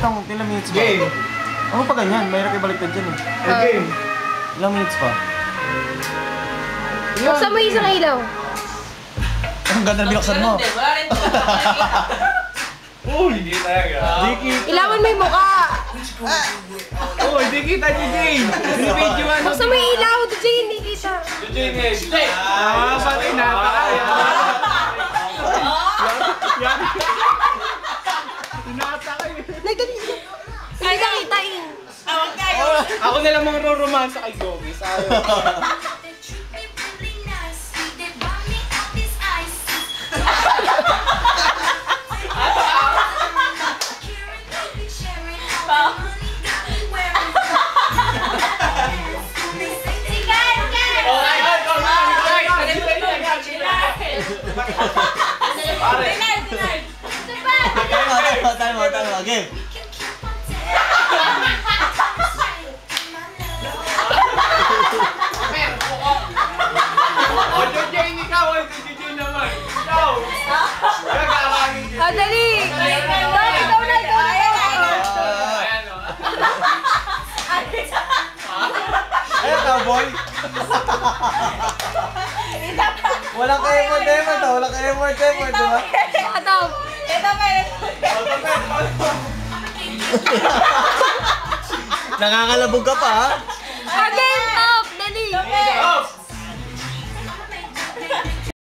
itong ilang minutes ba? Game. Ano pa ganyan? Mayroon kayo baliktad dyan eh. Game. Ilang minutes pa? Buksan mo isang ilaw. Ang ganda binuksan mo. Wala rin to. Uy, hindi talaga. Ilawan mo yung mukha. Uy, di kita ni Jane. Hindi video ano. Buksan mo yung ilaw. DJ, hindi kita. Jane, ah, pati napakaya. Hindi ka kita eh. Ako na lang romansa kay Gogi. Sayo. Tama. Game. Jane, ikaw ay Jane naman. Ikaw. Gagalangin din. Dali. Ikaw na. Ayan ka, boy. Walang ka-effort to. Walang ka-effort, diba? Ito. Nakakalabog ka pa, ha?